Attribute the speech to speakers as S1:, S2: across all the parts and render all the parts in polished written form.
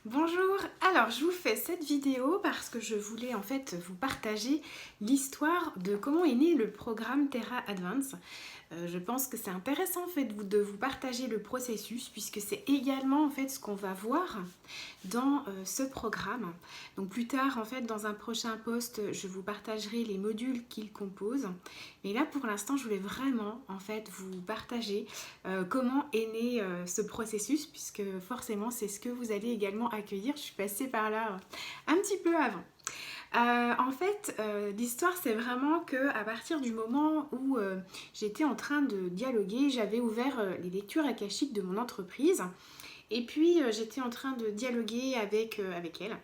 S1: Bonjour, alors je vous fais cette vidéo parce que je voulais en fait vous partager l'histoire de comment est né le programme Terra Advance. Je pense que c'est intéressant en fait de vous partager le processus puisque c'est également en fait ce qu'on va voir dans ce programme. Donc plus tard en fait dans un prochain post je vous partagerai les modules qu'il compose. Mais là pour l'instant je voulais vraiment en fait vous partager comment est né ce processus puisque forcément c'est ce que vous allez également accueillir. Je suis passée par là un petit peu avant. L'histoire c'est vraiment que à partir du moment où j'étais en train de dialoguer, j'avais ouvert les lectures akashiques de mon entreprise et puis j'étais en train de dialoguer avec elle.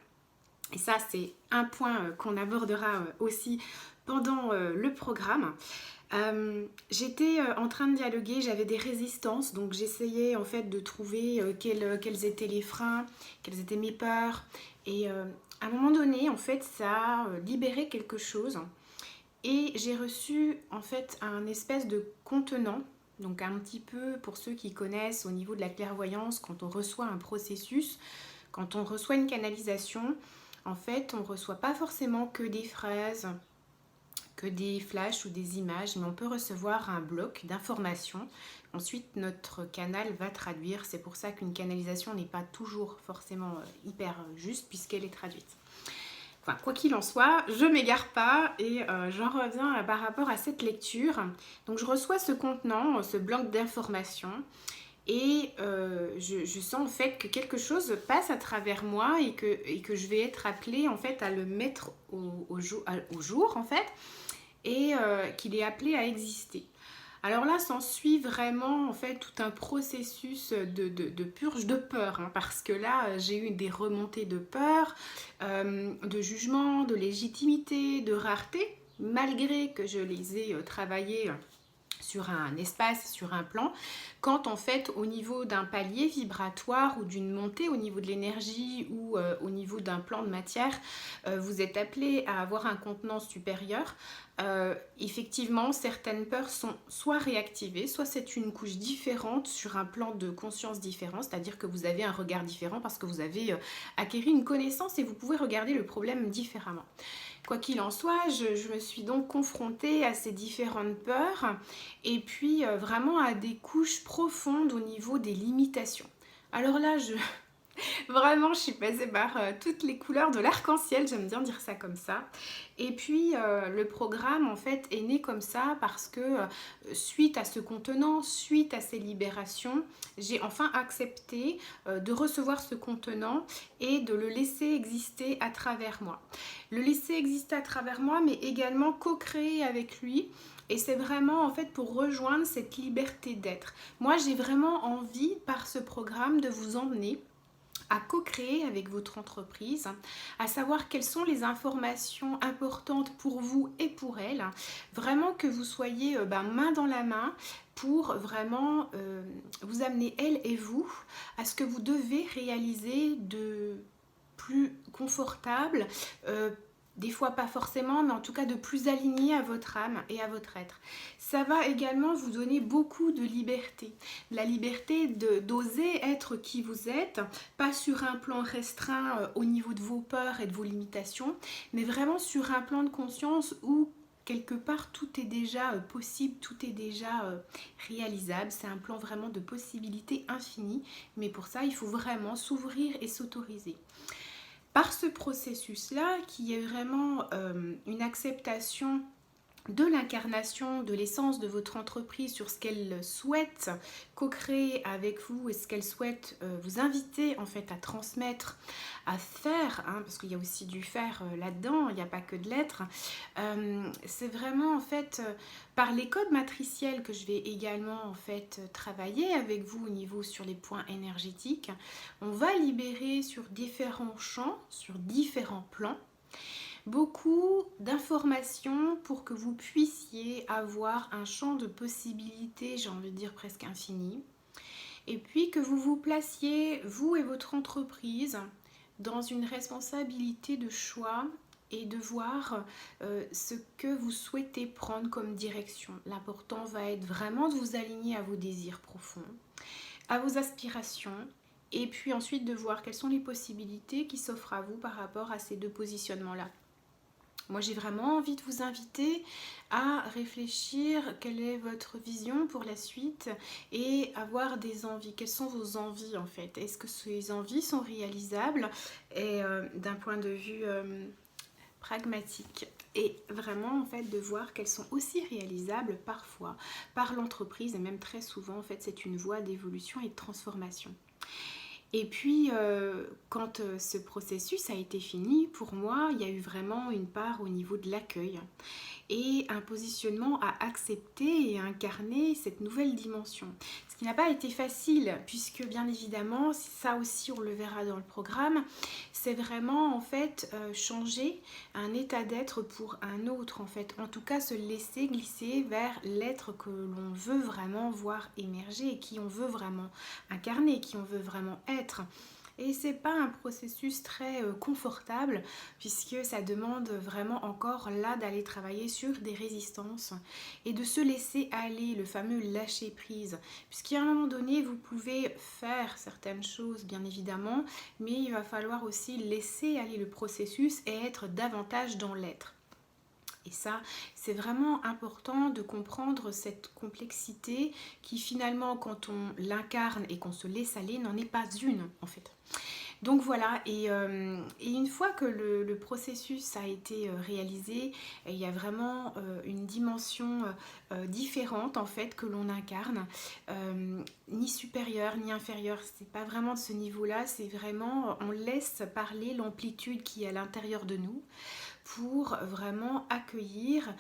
S1: Et ça c'est un point qu'on abordera aussi pendant le programme. J'étais en train de dialoguer, j'avais des résistances, donc j'essayais en fait de trouver quels étaient les freins, quelles étaient mes peurs. Et à un moment donné, en fait, ça a libéré quelque chose. Et j'ai reçu en fait un espèce de contenant. Donc un petit peu pour ceux qui connaissent au niveau de la clairvoyance, quand on reçoit un processus, quand on reçoit une canalisation, en fait, on ne reçoit pas forcément que des phrases, que des flashs ou des images, mais on peut recevoir un bloc d'informations. Ensuite, notre canal va traduire. C'est pour ça qu'une canalisation n'est pas toujours forcément hyper juste puisqu'elle est traduite. Enfin, quoi qu'il en soit, je m'égare pas et j'en reviens par rapport à cette lecture. Donc, je reçois ce contenant, ce bloc d'informations. Et je sens en fait que quelque chose passe à travers moi et que je vais être appelée en fait à le mettre au jour en fait et qu'il est appelé à exister. Alors là, s'ensuit vraiment en fait tout un processus de purge de peur, hein, parce que là, j'ai eu des remontées de peur, de jugement, de légitimité, de rareté, malgré que je les ai travaillées sur un espace, sur un plan, quand en fait au niveau d'un palier vibratoire ou d'une montée au niveau de l'énergie ou au niveau d'un plan de matière, vous êtes appelé à avoir un contenant supérieur. Effectivement, certaines peurs sont soit réactivées, soit c'est une couche différente sur un plan de conscience différent, c'est-à-dire que vous avez un regard différent parce que vous avez acquis une connaissance et vous pouvez regarder le problème différemment. Quoi qu'il en soit, je me suis donc confrontée à ces différentes peurs et puis vraiment à des couches profondes au niveau des limitations. Alors là, vraiment, je suis passée par toutes les couleurs de l'arc-en-ciel, j'aime bien dire ça comme ça. Et puis, le programme, en fait, est né comme ça parce que, suite à ce contenant, suite à ces libérations, j'ai enfin accepté de recevoir ce contenant et de le laisser exister à travers moi. Le laisser exister à travers moi, mais également co-créer avec lui. Et c'est vraiment en fait pour rejoindre cette liberté d'être. Moi, j'ai vraiment envie par ce programme de vous emmener à co-créer avec votre entreprise, à savoir quelles sont les informations importantes pour vous et pour elle, vraiment que vous soyez main dans la main pour vraiment vous amener elle et vous à ce que vous devez réaliser de plus confortable, des fois pas forcément, mais en tout cas de plus aligné à votre âme et à votre être. Ça va également vous donner beaucoup de liberté. La liberté d'oser être qui vous êtes, pas sur un plan restreint au niveau de vos peurs et de vos limitations, mais vraiment sur un plan de conscience où quelque part tout est déjà possible, tout est déjà réalisable. C'est un plan vraiment de possibilités infinies, mais pour ça il faut vraiment s'ouvrir et s'autoriser. Par ce processus-là, qui est vraiment une acceptation de l'incarnation, de l'essence de votre entreprise sur ce qu'elle souhaite co-créer avec vous et ce qu'elle souhaite vous inviter en fait à transmettre, à faire, hein, parce qu'il y a aussi du faire là-dedans, il n'y a pas que de l'être. C'est vraiment en fait par les codes matriciels que je vais également en fait travailler avec vous au niveau sur les points énergétiques. On va libérer sur différents champs, sur différents plans, beaucoup d'informations pour que vous puissiez avoir un champ de possibilités, j'ai envie de dire presque infini, et puis que vous vous placiez, vous et votre entreprise, dans une responsabilité de choix et de voir ce que vous souhaitez prendre comme direction. L'important va être vraiment de vous aligner à vos désirs profonds, à vos aspirations et puis ensuite de voir quelles sont les possibilités qui s'offrent à vous par rapport à ces deux positionnements-là. Moi, j'ai vraiment envie de vous inviter à réfléchir quelle est votre vision pour la suite et avoir des envies. Quelles sont vos envies en fait? Est-ce que ces envies sont réalisables et d'un point de vue pragmatique? Et vraiment en fait de voir qu'elles sont aussi réalisables parfois par l'entreprise et même très souvent en fait c'est une voie d'évolution et de transformation. Et puis, quand ce processus a été fini, pour moi, il y a eu vraiment une part au niveau de l'accueil et un positionnement à accepter et à incarner cette nouvelle dimension. Ce qui n'a pas été facile, puisque bien évidemment, ça aussi on le verra dans le programme, c'est vraiment en fait changer un état d'être pour un autre en fait. En tout cas, se laisser glisser vers l'être que l'on veut vraiment voir émerger et qui on veut vraiment incarner, qui on veut vraiment être. Et c'est pas un processus très confortable puisque ça demande vraiment encore là d'aller travailler sur des résistances et de se laisser aller, le fameux lâcher prise. Puisqu'à un moment donné, vous pouvez faire certaines choses bien évidemment, mais il va falloir aussi laisser aller le processus et être davantage dans l'être. Et ça, c'est vraiment important de comprendre cette complexité qui finalement, quand on l'incarne et qu'on se laisse aller, n'en est pas une en fait. Donc voilà, et une fois que le processus a été réalisé, il y a vraiment une dimension différente en fait que l'on incarne, ni supérieure ni inférieure, c'est pas vraiment de ce niveau-là, c'est vraiment, on laisse parler l'amplitude qui est à l'intérieur de nous pour vraiment accueillir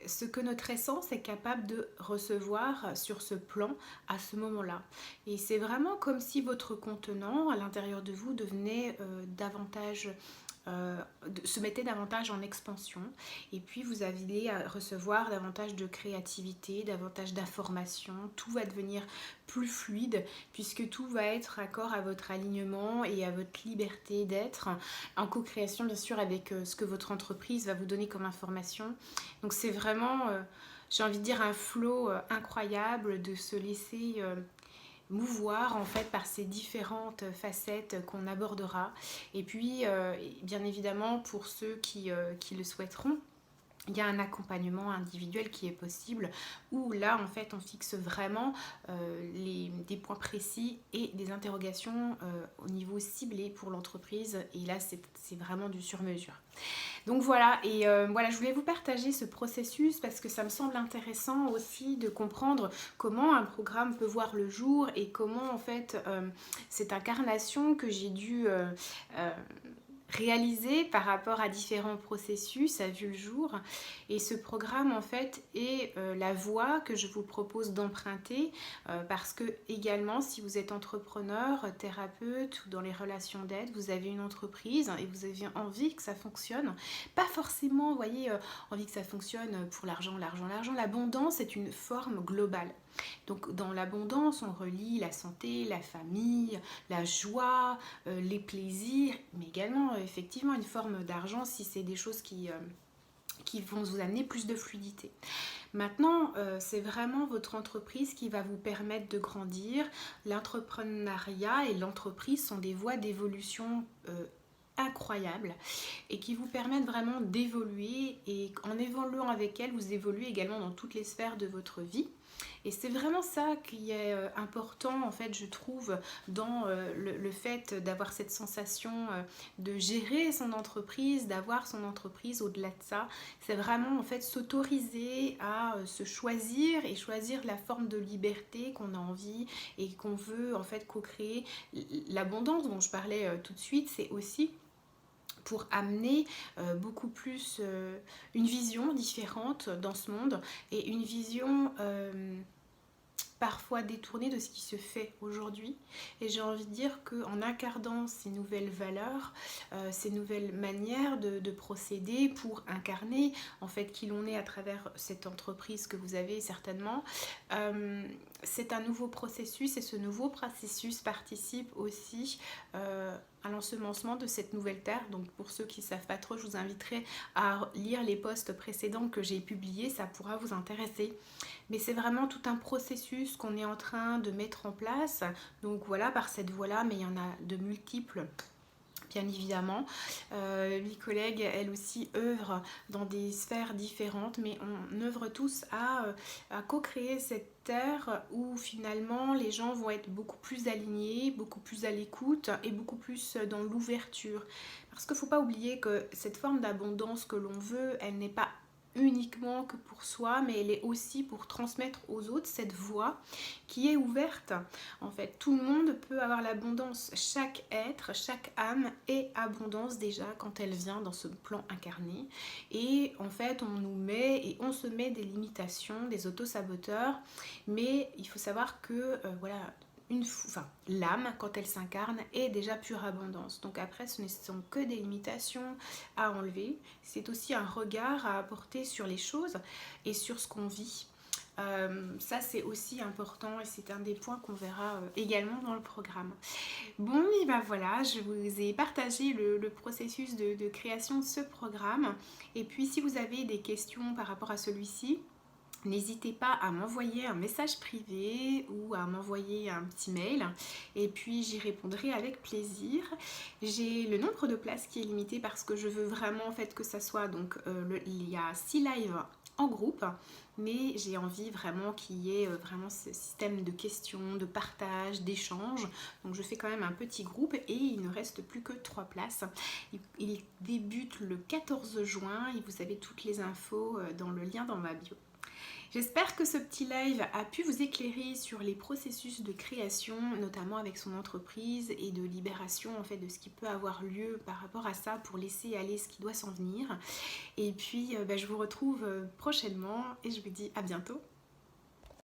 S1: ce que notre essence est capable de recevoir sur ce plan à ce moment-là. Et c'est vraiment comme si votre contenant à l'intérieur de vous devenait davantage se mettait davantage en expansion et puis vous allez recevoir davantage de créativité, davantage d'informations, tout va devenir plus fluide puisque tout va être accord à votre alignement et à votre liberté d'être en co-création bien sûr avec ce que votre entreprise va vous donner comme information. Donc c'est vraiment, j'ai envie de dire, un flow incroyable de se laisser mouvoir en fait par ces différentes facettes qu'on abordera. Et puis bien évidemment pour ceux qui le souhaiteront, il y a un accompagnement individuel qui est possible où là en fait on fixe vraiment des points précis et des interrogations au niveau ciblé pour l'entreprise et là c'est vraiment du sur-mesure. Donc voilà, et voilà, je voulais vous partager ce processus parce que ça me semble intéressant aussi de comprendre comment un programme peut voir le jour et comment en fait cette incarnation que j'ai dû réalisé par rapport à différents processus a vu le jour et ce programme en fait est la voie que je vous propose d'emprunter parce que également si vous êtes entrepreneur, thérapeute ou dans les relations d'aide, vous avez une entreprise et vous avez envie que ça fonctionne, pas forcément, vous voyez, envie que ça fonctionne pour l'argent, l'abondance est une forme globale. Donc dans l'abondance, on relie la santé, la famille, la joie, les plaisirs, mais également effectivement une forme d'argent si c'est des choses qui vont vous amener plus de fluidité. Maintenant, c'est vraiment votre entreprise qui va vous permettre de grandir. L'entrepreneuriat et l'entreprise sont des voies d'évolution incroyables et qui vous permettent vraiment d'évoluer et en évoluant avec elles, vous évoluez également dans toutes les sphères de votre vie. Et c'est vraiment ça qui est important en fait je trouve dans le fait d'avoir cette sensation de gérer son entreprise, d'avoir son entreprise au-delà de ça. C'est vraiment en fait s'autoriser à se choisir et choisir la forme de liberté qu'on a envie et qu'on veut en fait co-créer. L'abondance dont je parlais tout de suite, c'est aussi pour amener beaucoup plus une vision différente dans ce monde et une vision parfois détournée de ce qui se fait aujourd'hui. Et j'ai envie de dire qu'en incarnant ces nouvelles valeurs, ces nouvelles manières de procéder pour incarner en fait qui l'on est à travers cette entreprise que vous avez certainement, c'est un nouveau processus et ce nouveau processus participe aussi à l'ensemencement de cette nouvelle terre. Donc pour ceux qui ne savent pas trop, je vous inviterai à lire les posts précédents que j'ai publiés, ça pourra vous intéresser. Mais c'est vraiment tout un processus qu'on est en train de mettre en place. Donc voilà, par cette voie-là, mais il y en a de multiples. Bien évidemment, mes collègues, elles aussi, œuvrent dans des sphères différentes, mais on œuvre tous à co-créer cette terre où finalement les gens vont être beaucoup plus alignés, beaucoup plus à l'écoute et beaucoup plus dans l'ouverture. Parce qu'il ne faut pas oublier que cette forme d'abondance que l'on veut, elle n'est pas uniquement que pour soi, mais elle est aussi pour transmettre aux autres cette voie qui est ouverte. En fait, tout le monde peut avoir l'abondance. Chaque être, chaque âme est abondance déjà quand elle vient dans ce plan incarné. Et en fait, on nous met et on se met des limitations, des auto-saboteurs. Mais il faut savoir que voilà, l'âme, quand elle s'incarne, est déjà pure abondance. Donc après, ce ne sont que des limitations à enlever. C'est aussi un regard à apporter sur les choses et sur ce qu'on vit. Ça, c'est aussi important et c'est un des points qu'on verra également dans le programme. Bon, et ben voilà, je vous ai partagé le processus de création de ce programme. Et puis, si vous avez des questions par rapport à celui-ci, n'hésitez pas à m'envoyer un message privé ou à m'envoyer un petit mail et puis j'y répondrai avec plaisir. J'ai le nombre de places qui est limité parce que je veux vraiment en fait que ça soit donc il y a 6 lives en groupe, mais j'ai envie vraiment qu'il y ait vraiment ce système de questions, de partage, d'échange. Donc je fais quand même un petit groupe et il ne reste plus que 3 places. Il débute le 14 juin et vous avez toutes les infos dans le lien dans ma bio. J'espère que ce petit live a pu vous éclairer sur les processus de création, notamment avec son entreprise et de libération en fait de ce qui peut avoir lieu par rapport à ça pour laisser aller ce qui doit s'en venir. Et puis je vous retrouve prochainement et je vous dis à bientôt.